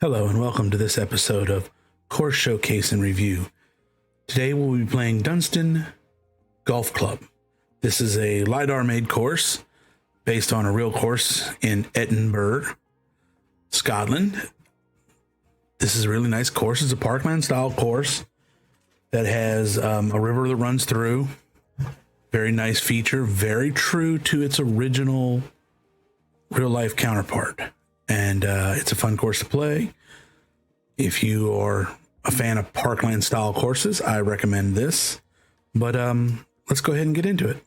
Hello and welcome to this episode of Course Showcase and Review. Today we'll be playing Duddingston Golf Club. This is a Lindar-made course based on a real course in Edinburgh, Scotland. This is a really nice course. It's a parkland style course that has a river that runs through. Very nice feature, very true to its original real life counterpart. And it's a fun course to play. If you are a fan of parkland style courses, I recommend this. But let's go ahead and get into it.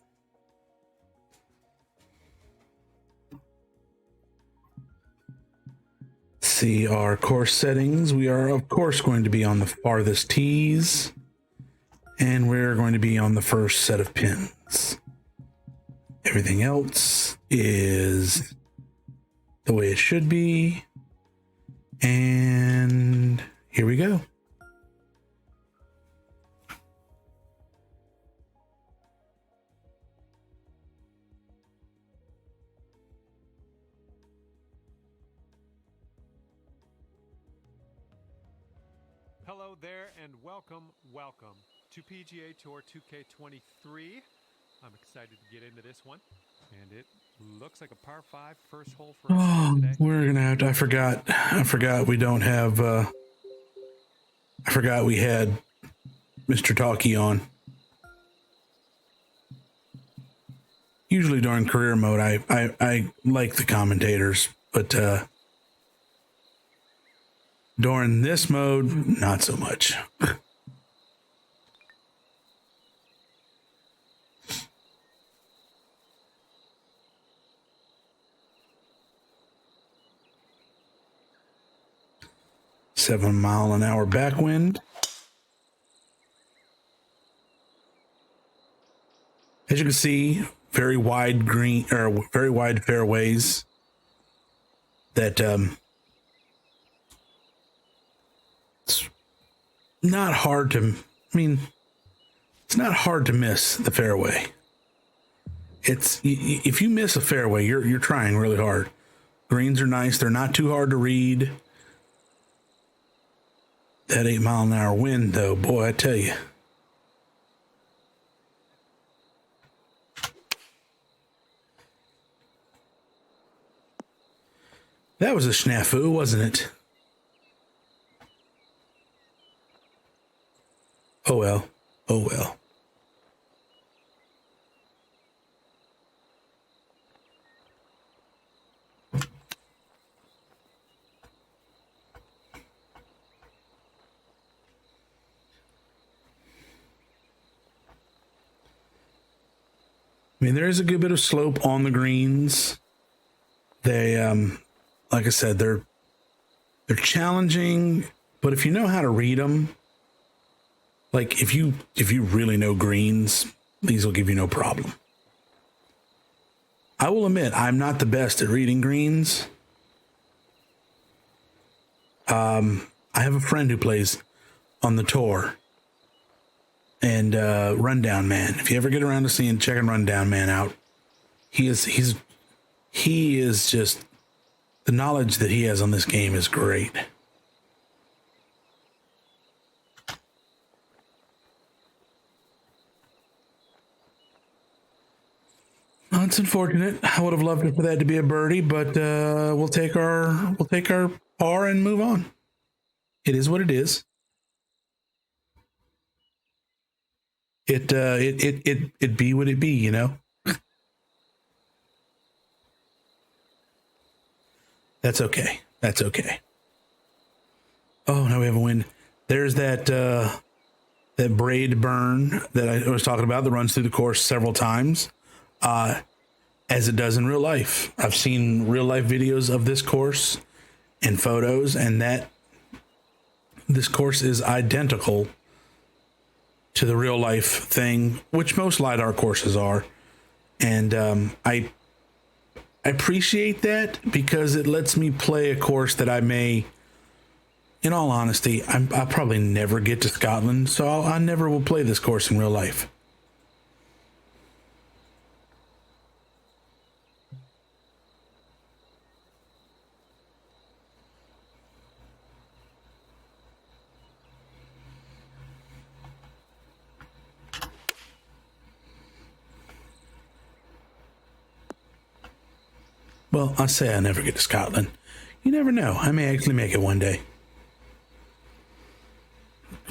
See our course settings. We are, of course, going to be on the farthest tees. And we're going to be on the first set of pins. Everything else is the way it should be. And here we go. Hello there and welcome to PGA Tour 2K23. I'm excited to get into this one, and it looks like a par 5 first hole for us today. We're gonna have to. I forgot we don't have. I forgot we had Mr. Talkie on. Usually during career mode, I like the commentators, but during this mode, not so much. 7-mile-an-hour backwind. As you can see, very wide fairways that it's not hard to. It's not hard to miss the fairway. If you miss a fairway, you're trying really hard. Greens are nice; they're not too hard to read. That 8-mile-an-hour wind, though, boy, I tell you. That was a snafu, wasn't it? Oh well. Oh well. There is a good bit of slope on the greens. They, like I said, they're challenging, but if you know how to read them, like if you really know greens, these will give you no problem. I will admit, I'm not the best at reading greens. I have a friend who plays on the tour. And Rundown Man. If you ever get around to checking Rundown Man out, he is just, the knowledge that he has on this game is great. Well, it's unfortunate. I would have loved for that to be a birdie, but we'll take our par and move on. It is what it is. It be what it be, you know. That's okay. That's okay. Oh, now we have a wind. There's that Braid Burn that I was talking about that runs through the course several times, as it does in real life. I've seen real life videos of this course and photos, and this course is identical to the real life thing, which most LiDAR courses are. And I appreciate that because it lets me play a course that I may, in all honesty, I'll probably never get to Scotland, so I never will play this course in real life. Well, I say I never get to Scotland. You never know. I may actually make it one day.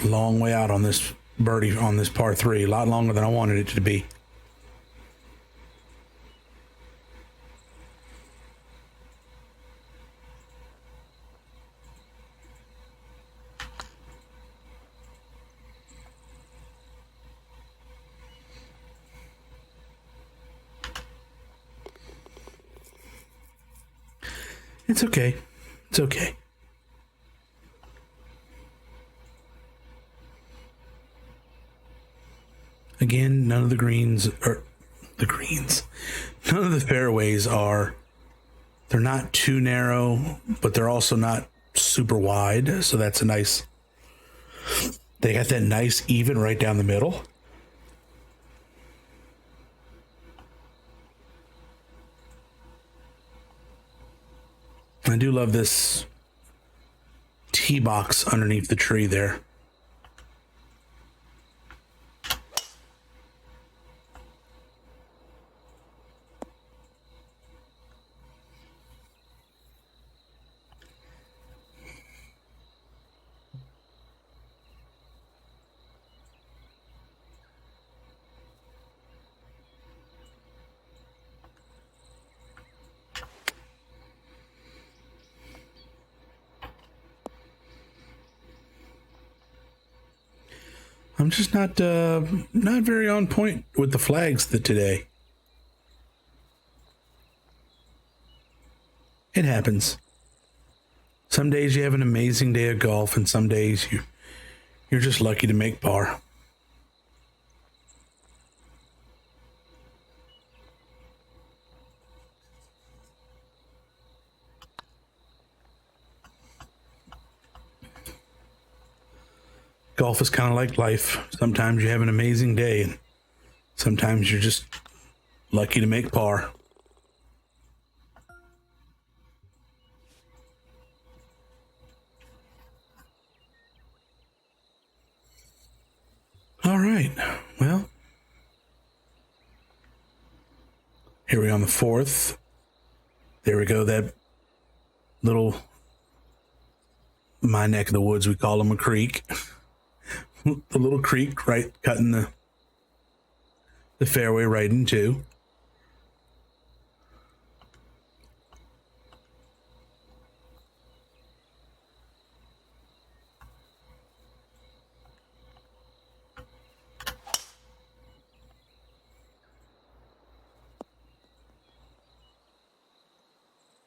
Long way out on this birdie, on this par 3. A lot longer than I wanted it to be. It's okay. It's okay. Again, none of the greens are the greens. None of the fairways are, they're not too narrow, but they're also not super wide. So that's a nice, they got that nice even right down the middle. I do love this tee box underneath the tree there. I'm just not very on point with the flags today. It happens. Some days you have an amazing day of golf, and some days you're just lucky to make par. Golf is kind of like life. Sometimes you have an amazing day, and sometimes you're just lucky to make par. All right. Well, here we are on the 4th. There we go. That little, my neck of the woods, we call them a creek. The little creek right cutting the fairway right in two.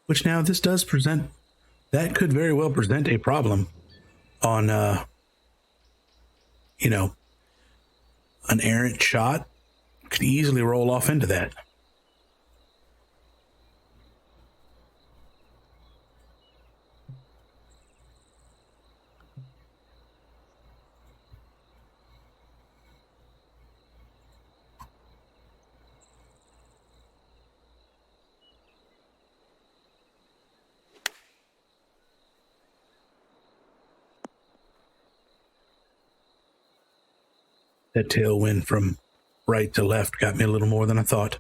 Which now this does present, that could very well present a problem on an errant shot could easily roll off into that. That tailwind from right to left got me a little more than I thought.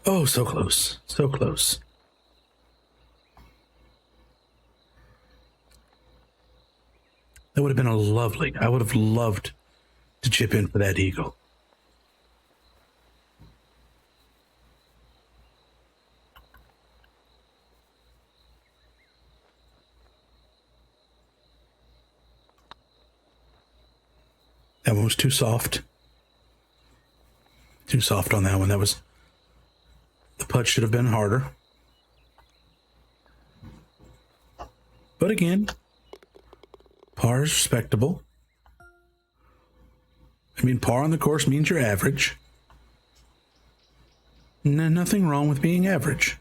Oh, so close. So close. That would have been a lovely, I would have loved to chip in for that eagle. That one was too soft. Too soft on that one. That was, the putt should have been harder. But again, par is respectable. I mean, par on the course means you're average. Nothing wrong with being average.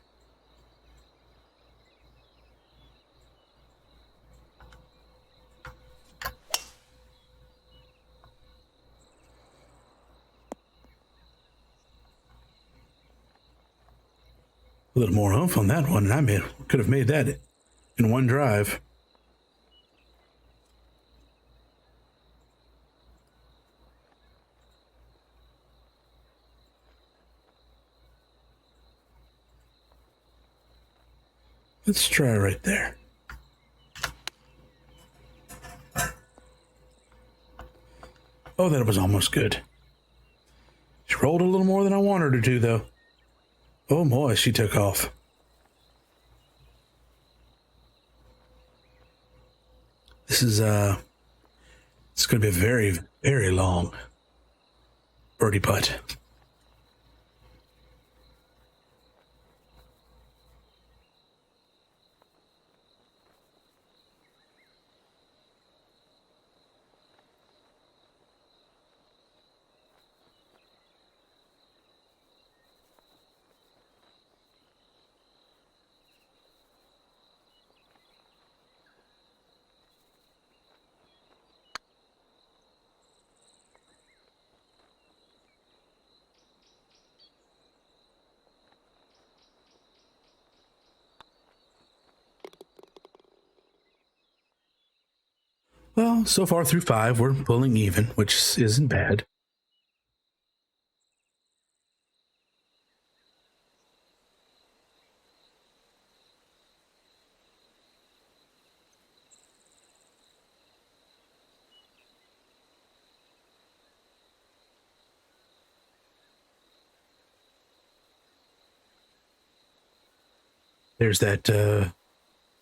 A little more oomph on that one, and could have made that in one drive. Let's try right there. Oh, that was almost good. She rolled a little more than I wanted her to, though. Oh boy, she took off. This is it's going to be a very, very long birdie putt. Well, so far through 5, we're pulling even, which isn't bad. There's that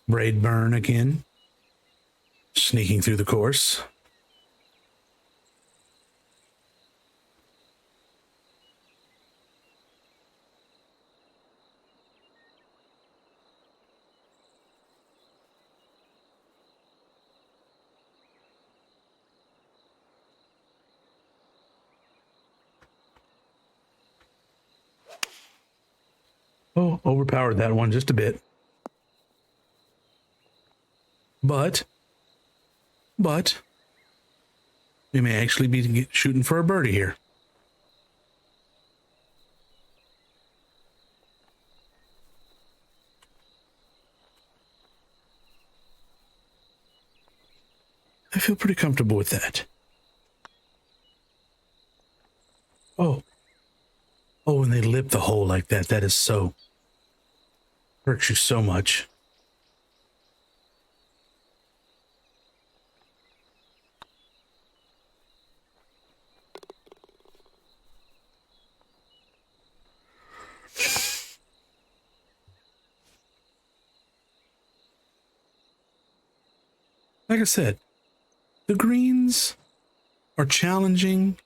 Braid Burn again, sneaking through the course. Oh, overpowered that one just a bit. But we may actually be shooting for a birdie here. I feel pretty comfortable with that. Oh, and they lip the hole like that. That is so, hurts you so much. Like I said, the greens are challenging,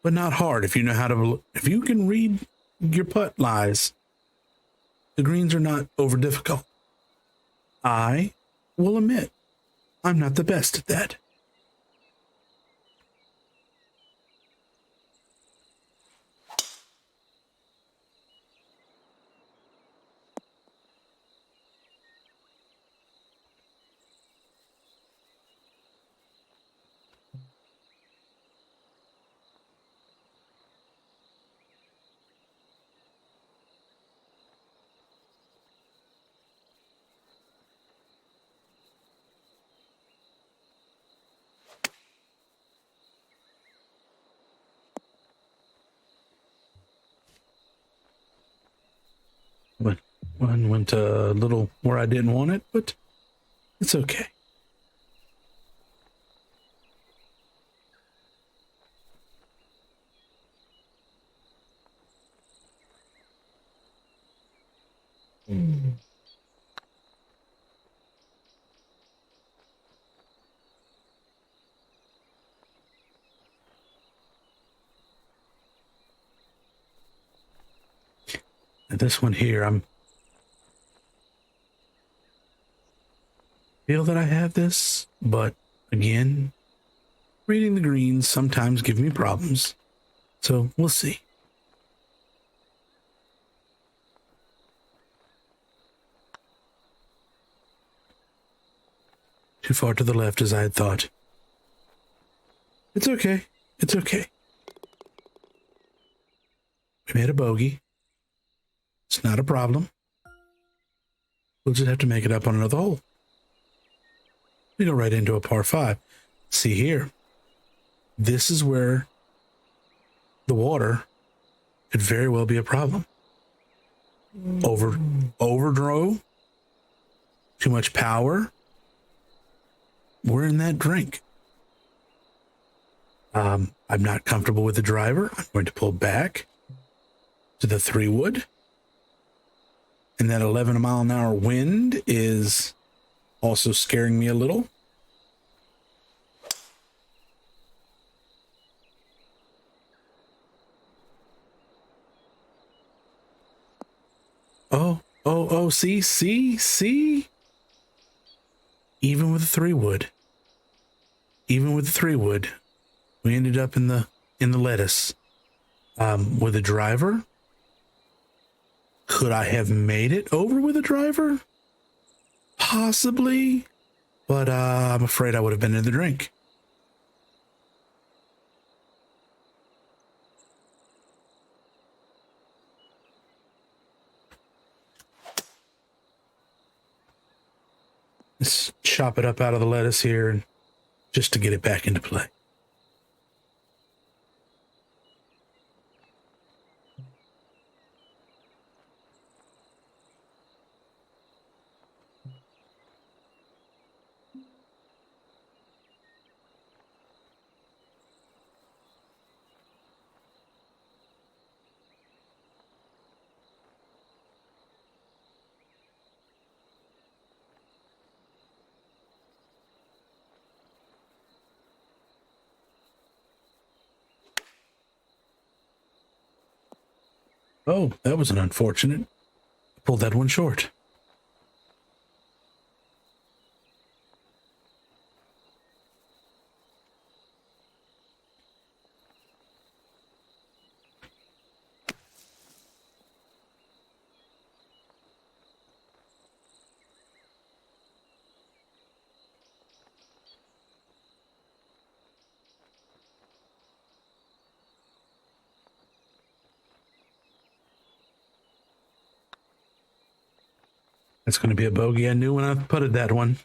but not hard if you know how to, if you can read your putt lies. The greens are not over difficult. I will admit, I'm not the best at that. But one went a little where I didn't want it, but it's okay. And this one here, I'm feel that I have this, but again, reading the greens sometimes give me problems. So we'll see. Too far to the left as I had thought. It's okay. It's okay. We made a bogey. It's not a problem. We'll just have to make it up on another hole. We go right into a par 5. See here. This is where the water could very well be a problem. Overdrove, too much power. We're in that drink. I'm not comfortable with the driver. I'm going to pull back to the 3-wood. And that 11-mile-an-hour wind is also scaring me a little. Oh, see? Even with the 3-wood, we ended up in the lettuce. With a driver, could I have made it over with a driver? Possibly, but I'm afraid I would have been in the drink. Let's chop it up out of the lettuce here, and just to get it back into play. Oh, that was an unfortunate. I pulled that one short. That's going to be a bogey. I knew when I putted that one.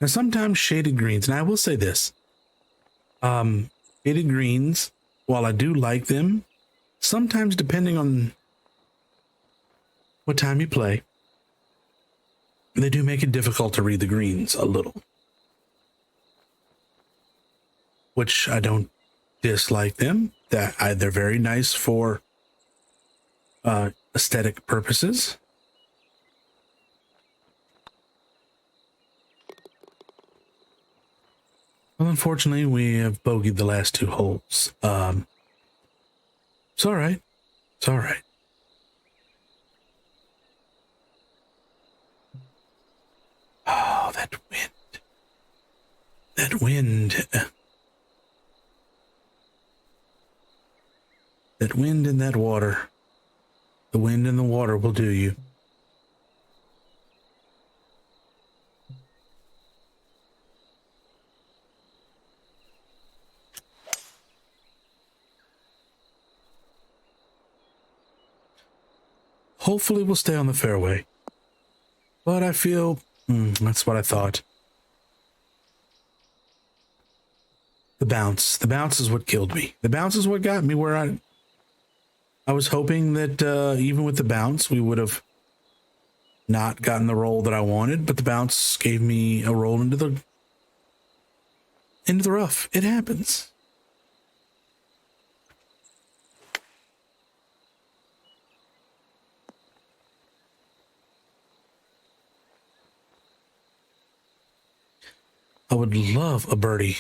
Now, sometimes shaded greens, and I will say this, shaded greens, while I do like them, sometimes depending on what time you play, they do make it difficult to read the greens a little, which I don't dislike them. They're very nice for aesthetic purposes. Well, unfortunately, we have bogeyed the last 2 holes. It's all right. It's all right. Oh, that wind. That wind. That wind and that water. The wind and the water will do you. Hopefully we'll stay on the fairway. But I feel that's what I thought. The bounce. The bounce is what killed me. The bounce is what got me where I was hoping that even with the bounce, we would have not gotten the roll that I wanted, but the bounce gave me a roll into the rough. It happens. I would love a birdie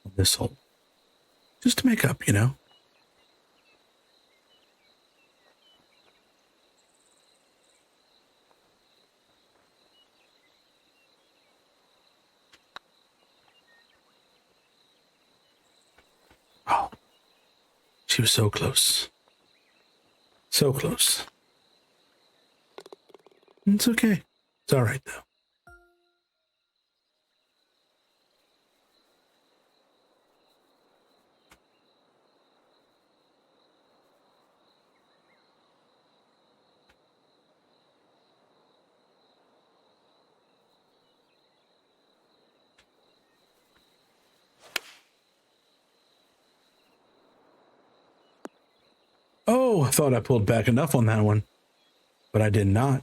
on this hole. Just to make up, you know. Oh, she was so close. So close. It's okay. It's all right, though. Oh, I thought I pulled back enough on that one, but I did not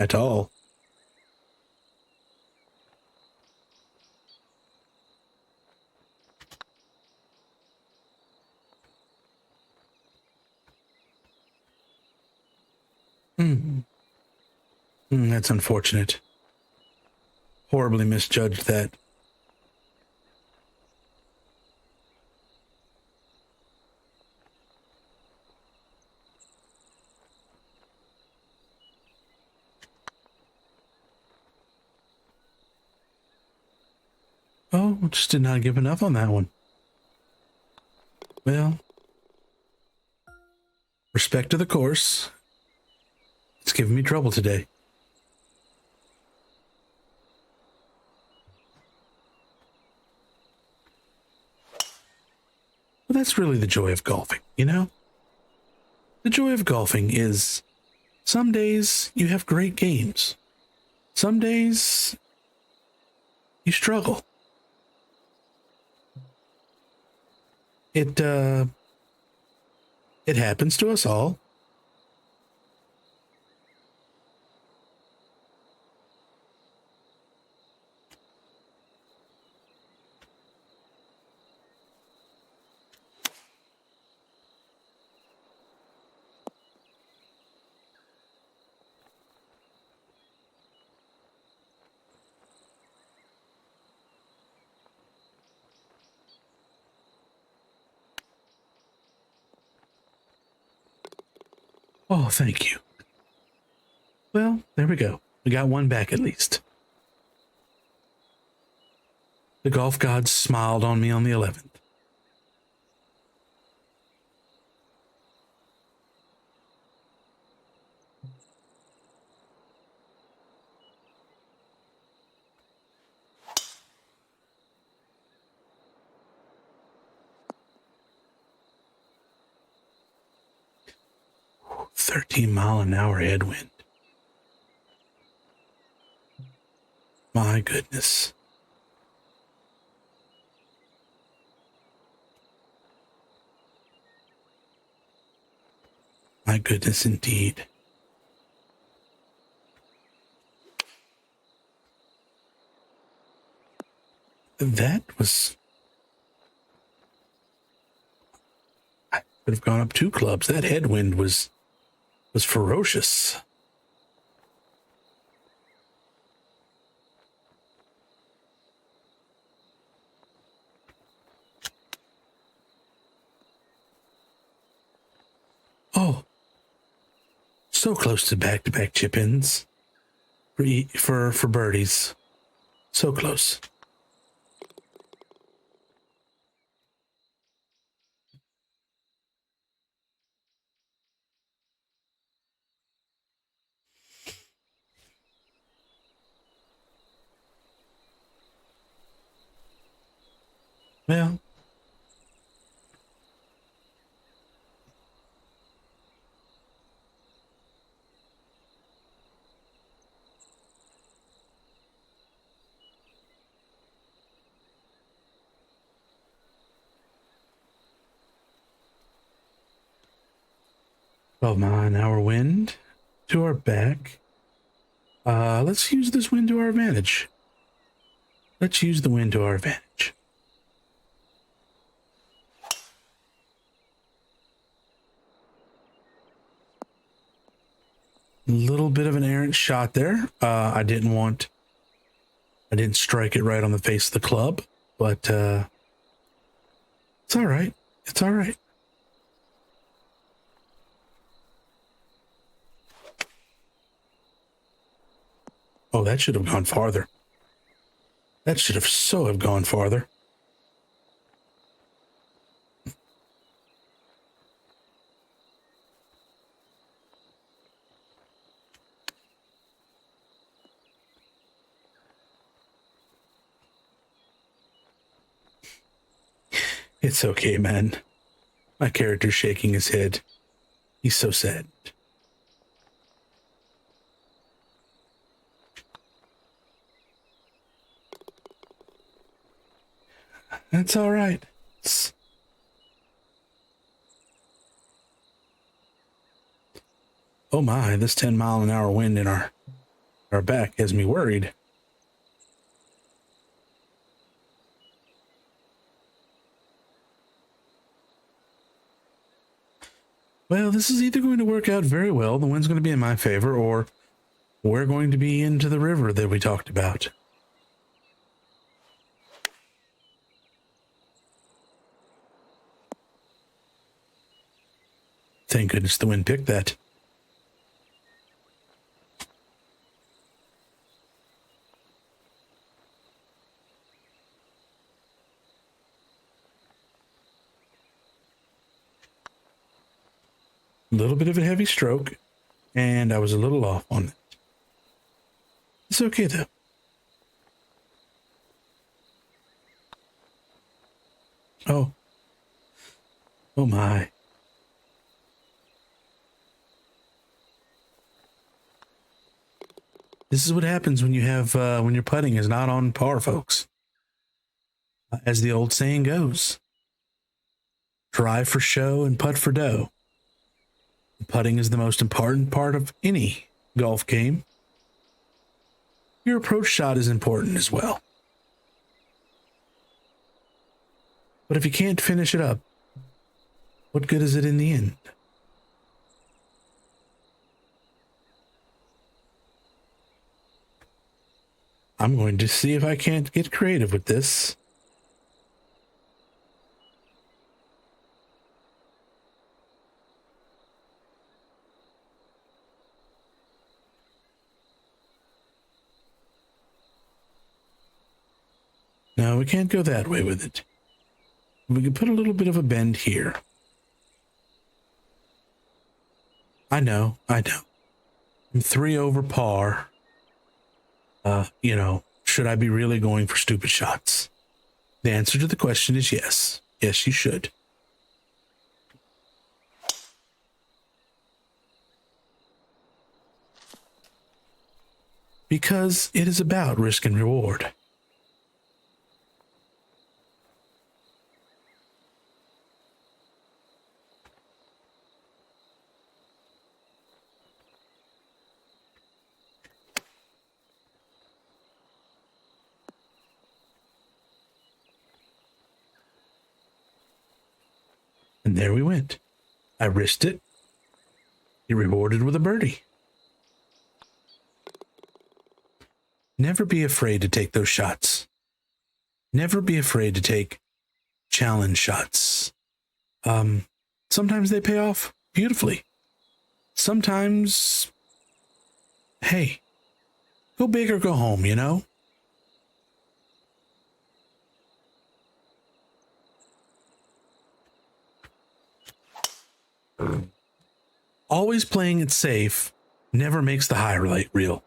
at all. That's unfortunate. Horribly misjudged that. Oh, just did not give enough on that one. Well, respect to the course. It's giving me trouble today. Well, that's really the joy of golfing, you know? The joy of golfing is some days you have great games. Some days you struggle. It happens to us all. Oh, thank you. Well, there we go. We got one back at least. The golf gods smiled on me on the 11th. Whew, 13-mile-an-hour headwind. My goodness. My goodness indeed. That was... I could have gone up 2 clubs. That headwind was ferocious. Oh, so close to back-to-back chip-ins for birdies. So close. Well, well, 9-hour wind to our back. Let's use this wind to our advantage. Let's use the wind to our advantage. A little bit of an errant shot there. I didn't strike it right on the face of the club, but it's all right. It's all right. Oh, that should have gone farther. That should have gone farther. It's okay, man. My character's shaking his head. He's so sad. That's all right. Oh my, this 10-mile-an-hour wind in our back has me worried. Well, this is either going to work out very well, the wind's going to be in my favor, or we're going to be into the river that we talked about. Thank goodness the wind picked that. A little bit of a heavy stroke, and I was a little off on it. It's okay, though. Oh. Oh, my. This is what happens when you have, when your putting is not on par, folks. As the old saying goes, drive for show and putt for dough. Putting is the most important part of any golf game. Your approach shot is important as well. But if you can't finish it up, what good is it in the end? I'm going to see if I can't get creative with this. No, we can't go that way with it. We can put a little bit of a bend here. I know. I'm 3 over par. Should I be really going for stupid shots? The answer to the question is yes. Yes, you should. Because it is about risk and reward. And there we went. I risked it. It rewarded with a birdie. Never be afraid to take those shots. Never be afraid to take challenge shots. Sometimes they pay off beautifully. Sometimes, hey, go big or go home, you know? Always playing it safe never makes the highlight reel.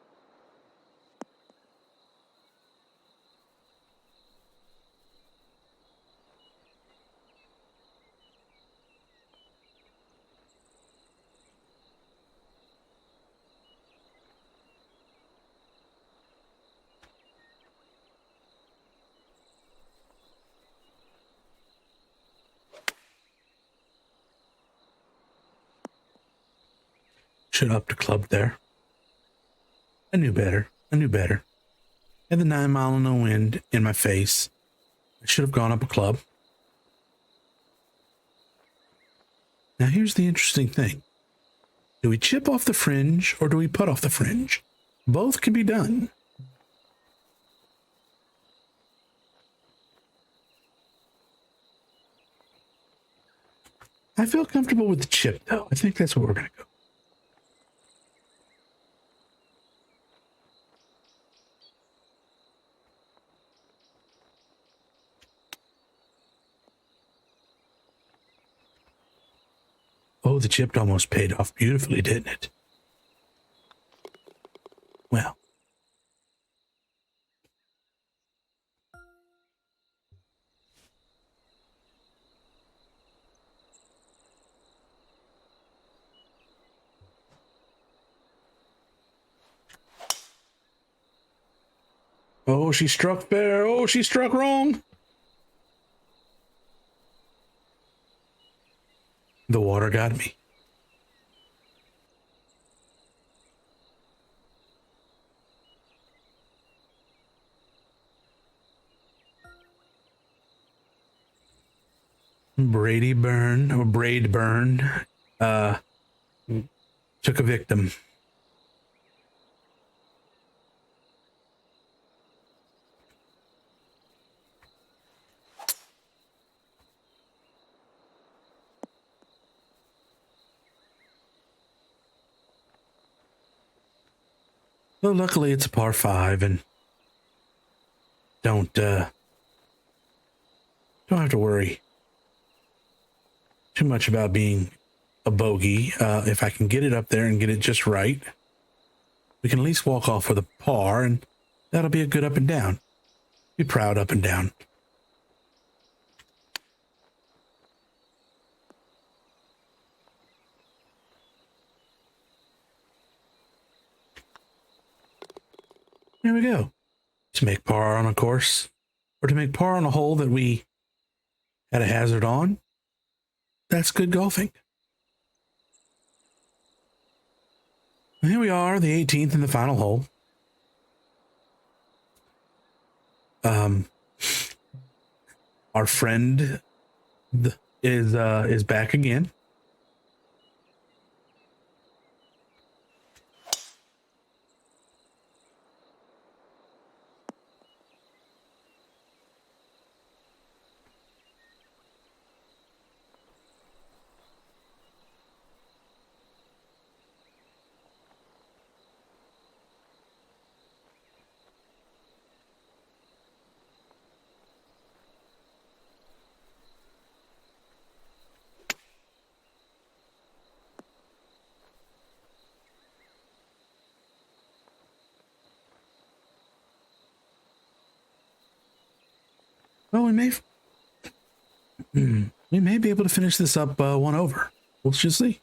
Should have upped a club there. I knew better. Had the 9 mile an hour wind in my face. I should have gone up a club. Now here's the interesting thing. Do we chip off the fringe or do we putt off the fringe? Both can be done. I feel comfortable with the chip though. I think that's where we're going to go. Oh, the chip almost paid off beautifully, didn't it? Well. Oh, she struck fair. Oh, she struck wrong. The water got me. Braid Burn, took a victim. Well, luckily it's a par 5 and don't have to worry too much about being a bogey. If I can get it up there and get it just right, we can at least walk off with a par, and that'll be a good up and down. Be proud up and down. There we go. To make par on a course, or to make par on a hole that we had a hazard on, that's good golfing. And here we are, the 18th and the final hole. Our friend is back again. Well, we may be able to finish this up one over. We'll just see.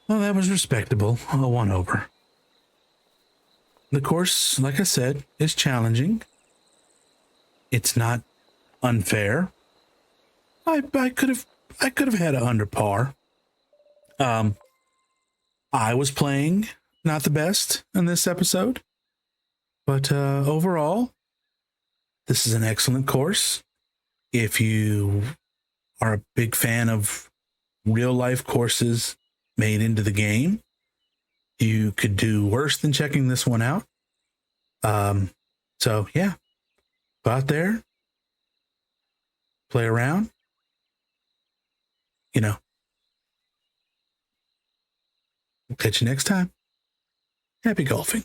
Well, that was respectable. A 1 over. The course, like I said, is challenging. It's not unfair. I could have had a under par. I was playing not the best in this episode, but overall, this is an excellent course. If you are a big fan of real life courses made into the game, you could do worse than checking this one out. So yeah, go out there, play around, We'll catch you next time. Happy golfing.